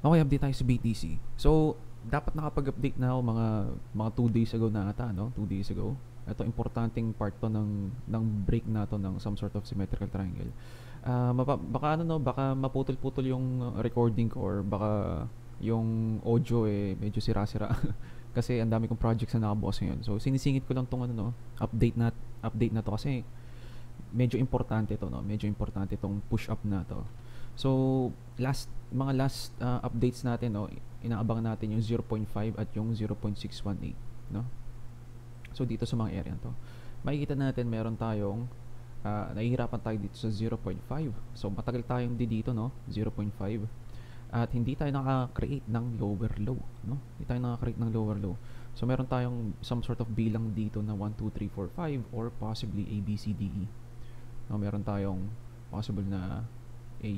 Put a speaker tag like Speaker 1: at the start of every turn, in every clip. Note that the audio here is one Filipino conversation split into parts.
Speaker 1: Okay, update tayo sa BTC. So, dapat nakapag-update na ako mga 2 days ago na ata, no? 2 days ago. Ito, importanteng part to ng break na to ng some sort of symmetrical triangle. Baka ano, no, baka maputol-putol yung recording ko, or baka yung audio medyo sira-sira. Kasi ang dami kong projects na nakabukas ngayon. So, sinisingit ko lang tong ano, no, update na to kasi medyo importante to, no? Medyo importante tong push up na to. So, last updates natin, no, inaabangan natin yung 0.5 at yung 0.618, no? So, dito sa mga area to, makikita natin meron tayong nahihirapan tayo dito sa 0.5. So, matagal tayong dito, no? 0.5. At hindi tayo naka-create ng lower low, no? Hindi tayo naka-create ng lower low. So, meron tayong some sort of bilang dito na 1, 2, 3, 4, 5 or possibly A, B, C, D, E. No, meron tayong possible na A,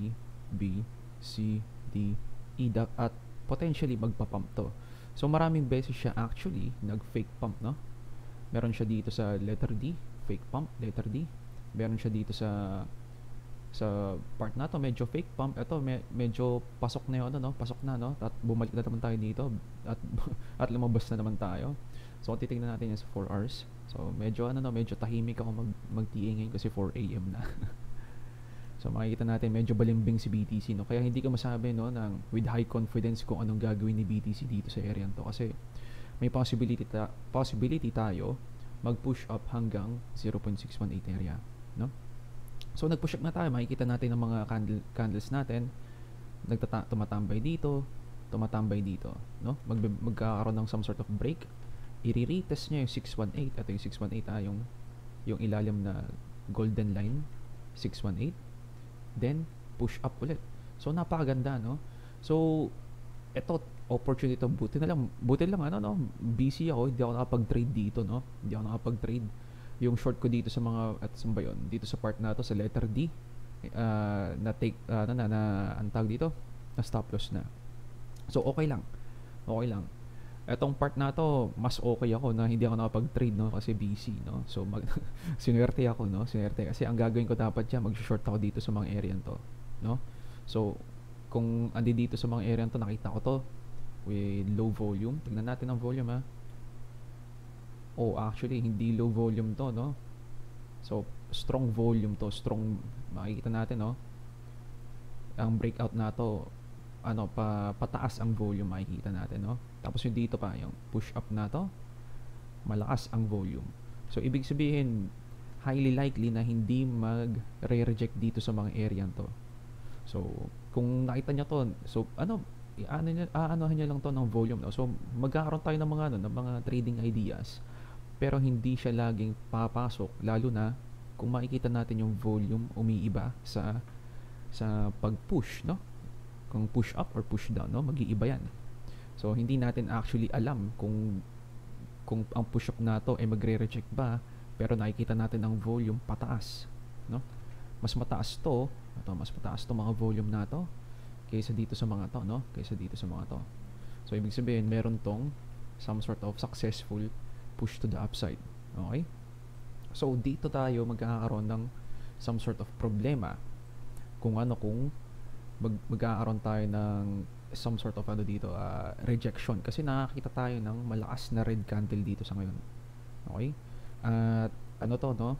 Speaker 1: B, C, D, E at potentially magpa-pump to. So maraming beses siya actually nag-fake pump, no? Meron siya dito sa letter D, fake pump, letter D. Meron siya dito sa part na to, medyo fake pump. Ito medyo pasok na 'yon, no? Pasok na, no? At bumalik na naman tayo dito at at lumabas na naman tayo. So titingnan natin yan sa 4 hours. So medyo medyo tahimik ako mag-TA ngayon kasi 4 AM na. So makikita natin medyo balimbing si BTC, no? Kaya hindi ko masabi, no, with high confidence kung anong gagawin ni BTC dito sa area to, kasi may possibility tayo mag-push up hanggang 0.618 area, no? So nag-push up na tayo, makikita natin ang mga candles natin tumatambay dito, no? Magkakaroon ng some sort of break. I-retest niya yung 618. Ito yung 618, yung ilalim na golden line, 618. Then push up ulit. So napakaganda, no? So eto, opportunity to. Buti lang ano, no, busy ako, hindi ako nakapag-trade dito, no? Hindi ako nakapag-trade. Yung short ko dito sa mga at saan ba yun? Dito sa part na to sa letter D, na take ang tawag dito, na stop loss na. So okay lang. Etong part na to, mas okay ako na hindi ako nakapag-trade, no, kasi busy, no. So sinuwerte ako, no. Sinuwerte kasi ang gagawin ko dapat diyan, mag-short ako dito sa mga area to, no. So kung andi dito sa mga area to, nakita ko to with low volume. Tingnan natin ang volume, ha. Oh, actually hindi low volume to, no. So strong volume to, makikita natin, no. Ang breakout na to, pataas ang volume, makikita natin, no. Tapos yung dito pa, yung push up na to, malakas ang volume. So ibig sabihin, highly likely na hindi mag-reject dito sa mga area to. So kung nakita niya to, so aanohan niya lang to ng volume, no. So magkakaroon tayo ng mga trading ideas, pero hindi siya laging papasok, lalo na kung makikita natin yung volume umiiba sa pag-push, no. Kung push up or push down, no, mag-iiba yan. So hindi natin actually alam kung ang push up na to ay magre-reject ba, pero nakikita natin ang volume pataas, no. Mas mataas to mga volume na to kaysa dito sa mga to, no, So ibig sabihin meron tong some sort of successful push to the upside. Okay? So dito tayo magkakaroon ng some sort of problema kung magkakaroon tayo ng some sort of rejection, kasi nakakita tayo ng malakas na red candle dito sa ngayon. Okay? At to, no,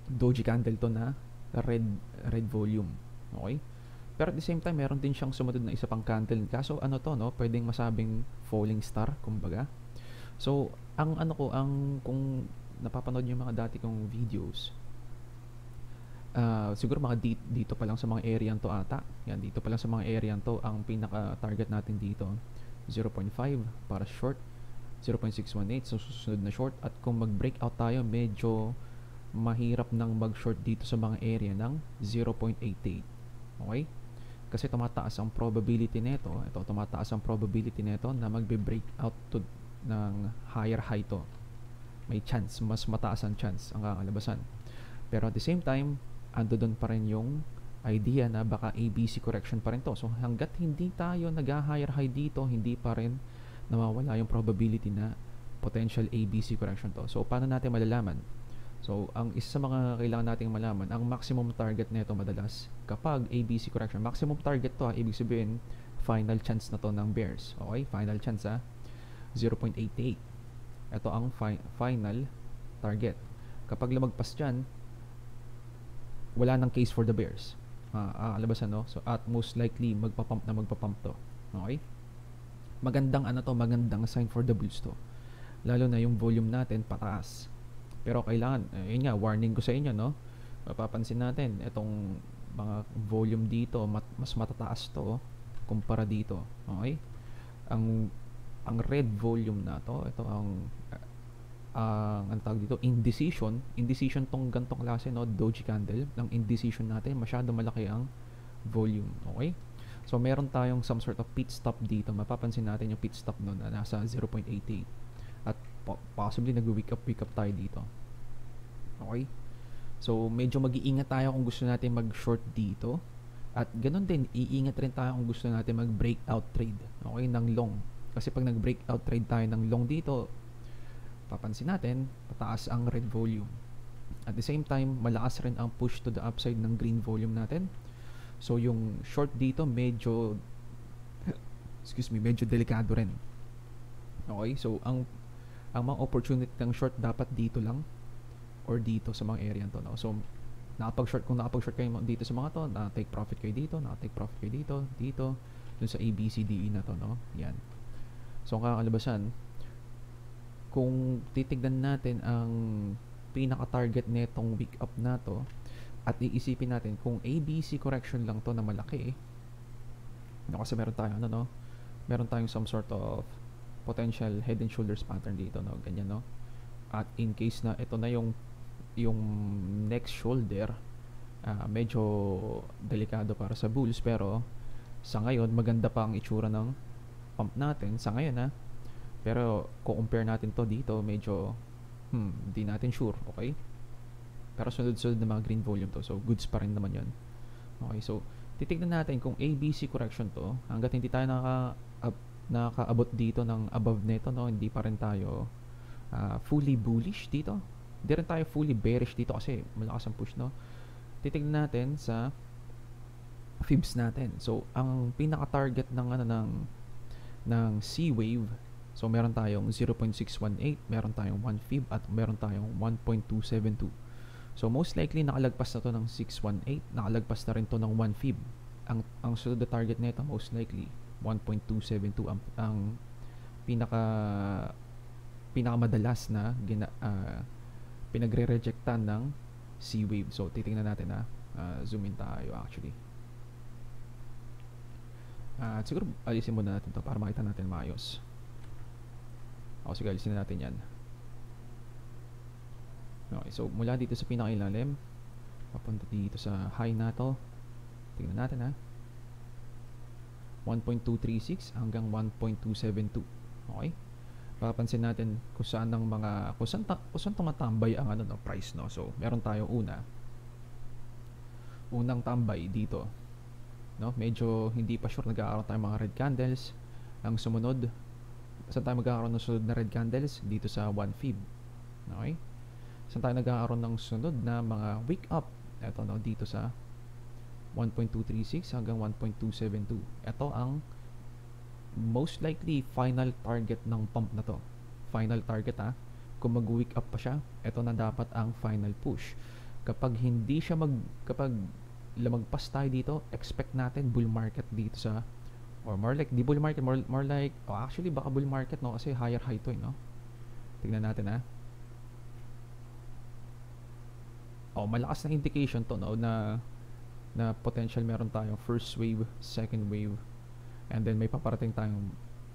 Speaker 1: doji candle to na red volume. Okay? Pero at the same time, meron din siyang sumunod na isa pang candle. Kaso to, no, pwedeng masabing falling star, kumbaga. So kung napapanood niyo yung mga dati kong videos, siguro mga dito pa lang sa mga area to ata. Yan, dito pa lang sa mga area to, ang pinaka-target natin dito 0.5 para short, 0.618 so susunod na short. At kung mag-breakout tayo, medyo mahirap nang mag-short dito sa mga area ng 0.88. Okay? Kasi tumataas ang probability nito. Tumataas ang probability nito na magbe-breakout to ng higher high to. May chance, mas mataas ang chance ang kakalabasan. Pero at the same time, ando doon pa rin yung idea na baka ABC correction pa rin to. So hanggat hindi tayo nag-higher high dito, hindi pa rin nawawala yung probability na potential ABC correction to. So paano natin malalaman? So ang isa sa mga kailangan nating malaman, ang maximum target nito madalas kapag ABC correction, maximum target to, ibig sabihin final chance na to ng bears. Okay, final chance 0.88. Ito ang final target. Kapag lumagpas dyan, wala nang case for the bears. Labasan, no? So, at most likely, magpapump to. Okay? Magandang sign for the bulls to. Lalo na yung volume natin pataas. Pero kailangan, yun nga, warning ko sa inyo, no? Mapapansin natin, itong mga volume dito, mas matataas to kumpara dito. Okay? Ang red volume na to, ito ang tawag dito, indecision tong gantong klase, no, doji candle, ng indecision natin, masyado malaki ang volume. Okay? So, meron tayong some sort of pit stop dito. Mapapansin natin yung pit stop no, na nasa 0.88. At possibly nag-wake up tayo dito. Okay? So, medyo mag-iingat tayo kung gusto natin mag-short dito. At ganun din, iingat rin tayo kung gusto natin mag-breakout trade. Okay? Ng long. Kasi pag nag-breakout trade tayo ng long dito, papansin natin, pataas ang red volume. At the same time, malakas rin ang push to the upside ng green volume natin. So, yung short dito, medyo delikado rin. Okay? So, ang mga opportunity ng short dapat dito lang or dito sa mga area to. No? So, kung nakapag-short kayo dito sa mga to, na-take profit kayo dito, dito, dun sa ABCDE na to, no? Yan. So, ang kakalabasan, kung titignan natin ang pinaka-target netong week up na to at iisipin natin kung ABC correction lang to na malaki, no, kasi meron tayong some sort of potential head and shoulders pattern dito, no, ganyan, no, at in case na ito na yung next shoulder, medyo delikado para sa bulls, pero sa ngayon maganda pa ang itsura ng pump natin sa ngayon, pero kung compare natin to dito, medyo hindi natin sure. Okay? Pero sunod-sunod na mga green volume to, so goods pa rin naman yun. Okay, so titignan natin kung ABC correction to, hanggat hindi tayo nakaabot dito ng above neto, no, hindi pa rin tayo fully bullish dito, hindi rin tayo fully bearish dito kasi malakas ang push, no. Titignan natin sa fibs natin. So ang pinaka-target ng C-wave, so meron tayong 0.618, meron tayong 1 fib, at meron tayong 1.272. So most likely nakalagpas na to ng 618, nakalagpas na rin to ng 1 fib. Ang sunod na target nito most likely 1.272 ang pinakamadalas na pinagre-rejectan ng C-wave. So titingnan natin, zoom in tayo actually. Siguro alisin muna natin to para makita natin maayos. Sige, alisin na natin yan. Okay, so mula dito sa pinakailalim papunta dito sa high na to, tingnan natin, 1.236 hanggang 1.272. Okay, papansin natin kung saan tumatambay ang price, no. So meron tayo unang tambay dito, no, medyo hindi pa sure, nag-aaroon tayo mga red candles. Ang sumunod, saan tayo magkakaroon ng sunod na red candles? Dito sa 1 fib. Okay? Saan tayo nagkakaroon ng sunod na mga wake up? Ito, no, dito sa 1.236 hanggang 1.272. Ito ang most likely final target ng pump na to. Final target, kung mag-wake up pa siya, ito na dapat ang final push. Kapag kapag lumagpas tayo dito, expect natin bull market dito sa, or more like, di bull market, more like, actually baka bull market, no, kasi higher high to, no. Tignan natin, malakas na indication to, no, na potential meron tayong first wave, second wave, and then may paparating tayong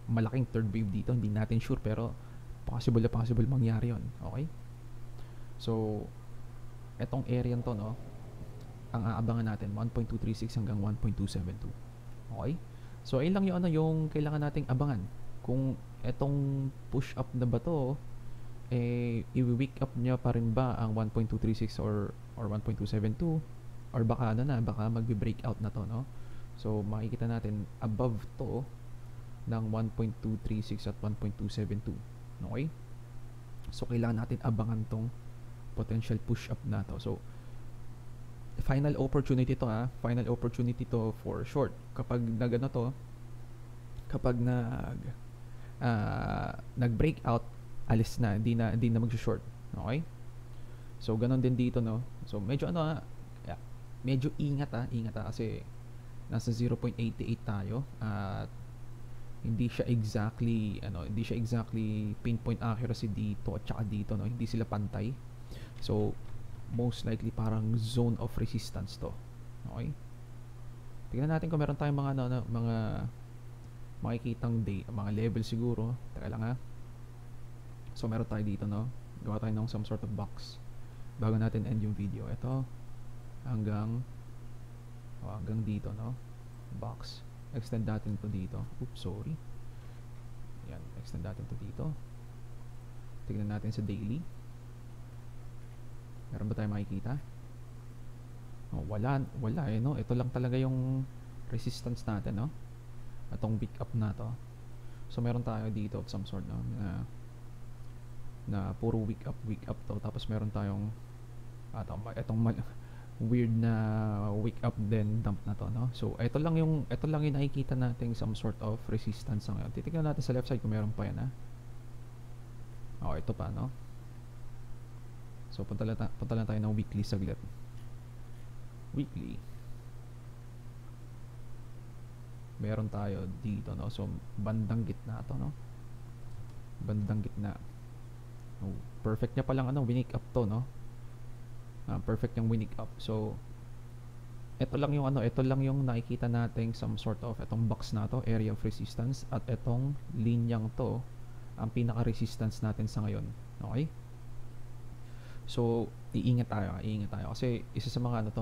Speaker 1: malaking third wave dito. Hindi natin sure, pero possible mangyari yon. Okay, so etong area to, no, ang aabangan natin 1.236 hanggang 1.272. Okay, so ayun lang yung kailangan nating abangan. Kung etong push up na ba to, i-wake up niya pa rin ba ang 1.236 or 1.272, or baka baka magbe-breakout na to, no. So makikita natin above to ng 1.236 at 1.272. Okay, so kailangan natin abangan tong potential push up na to. So final opportunity to, final opportunity to for short. Kapag nagano to, kapag nag-breakout, alis na, hindi na mag-short. Okay? So ganun din dito, no. So medyo yeah, medyo ingat kasi nasa 0.88 tayo at hindi siya exactly pinpoint accuracy dito at saka dito, no. Hindi sila pantay. So most likely parang zone of resistance to. Okay? Tingnan natin kung meron tayong mga makikitang mga level siguro. Teka lang ha. So meron tayo dito, no. Gawa tayo ng some sort of box bago natin end yung video. Ito hanggang dito, no. Box. Extend natin to dito. Oops, sorry. Yan, extend natin to dito. Tingnan natin sa daily. Meron ba tayong makikita? Wala no. Ito lang talaga yung resistance natin, no. Atong pick up na to. So meron tayo dito of some sort, no, na puro week up to. Tapos meron tayong etong weird na week up then dump na to, no. So ito lang yung nakikita nating some sort of resistance ngayon. Titingnan natin sa left side kung meron pa yan, ha. Ito pa, no. So punta lang tayo ng weekly saglit. Weekly. Meron tayo dito, no. So bandang gitna to, no. Bandang gitna. Perfect niya palang winick up to, no. Perfect yung winick up. So ito lang yung nakikita nating some sort of etong box na to, area of resistance, at etong linyang to ang pinaka-resistance natin sa ngayon. Okay? So iingat tayo kasi isa sa mga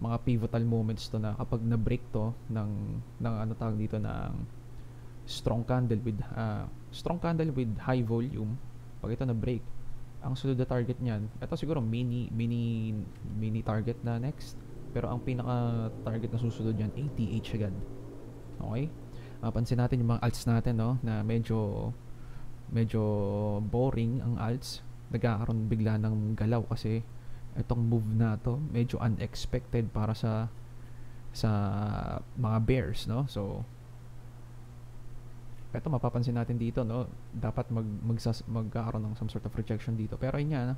Speaker 1: mga pivotal moments to na kapag na-break to ng tawag dito, ng strong candle with high volume. Pag ito na-break, ang sunod na target niyan, ito siguro mini target na next, pero ang pinaka target na susunod niyan ATH agad. Okay? Pansin natin yung mga alts natin, no, na medyo boring ang alts. Nagkakaroon bigla ng galaw kasi itong move na to medyo unexpected para sa mga bears, no. So ito mapapansin natin dito, no, dapat magkakaroon ng some sort of rejection dito, pero yun nga,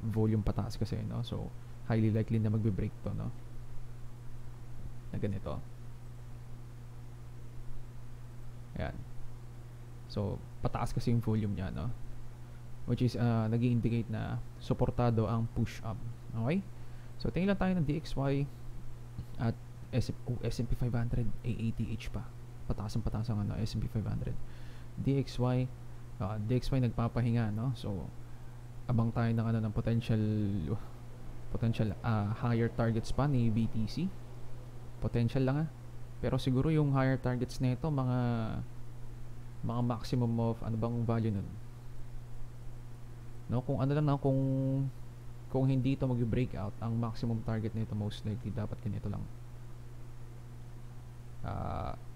Speaker 1: volume pataas kasi, no. So highly likely na magbe-break to, no, na ganito. Ayan. So pataas kasi yung volume niya, no, which is nag-indicate na suportado ang push up. Okay? So tingnan lang tayo ng DXY at S&P 500, AATH pa. Pataas ang S&P 500. DXY nagpapahinga, no? So abang tayo ng ng potential higher targets pa ni BTC. Potential lang, pero siguro yung higher targets nito mga maximum of bang value nun, no? Kung hindi ito mag-breakout, ang maximum target nito most likely dapat ganito lang.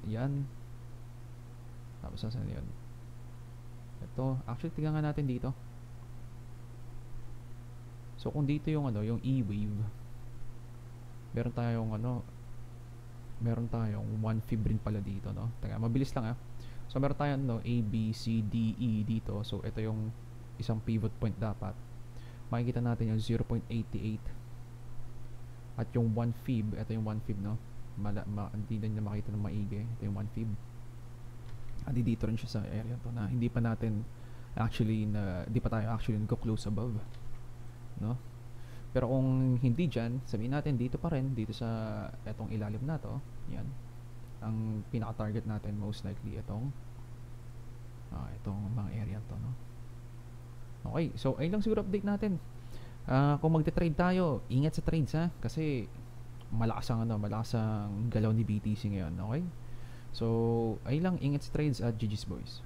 Speaker 1: Yan. Tapos saan yun? Ito, actually tingnan nga natin dito. So kung dito yung yung E-wave, meron tayong 1 fib rin pala dito, no. Teka, mabilis lang, So meron tayong A, B, C, D, E dito. So ito yung isang pivot point dapat. Makikita natin yung 0.88 at yung 1 fib. Ito yung 1 fib, no. Hindi na makita ng maigi. Ito yung 1 fib. At dito rin siya sa area to na hindi pa tayo actually nagko-close above, no. Pero kung hindi dyan, sabihin natin dito pa rin, dito sa etong ilalim na to, yan, ang pinaka-target natin most likely itong mga area to, no. Okay, so ayun lang siguro update natin. Kung magte-trade tayo, ingat sa trades, kasi malakas ang galaw ni BTC ngayon. Okay, so ayun lang, ingat sa trades at GG's boys.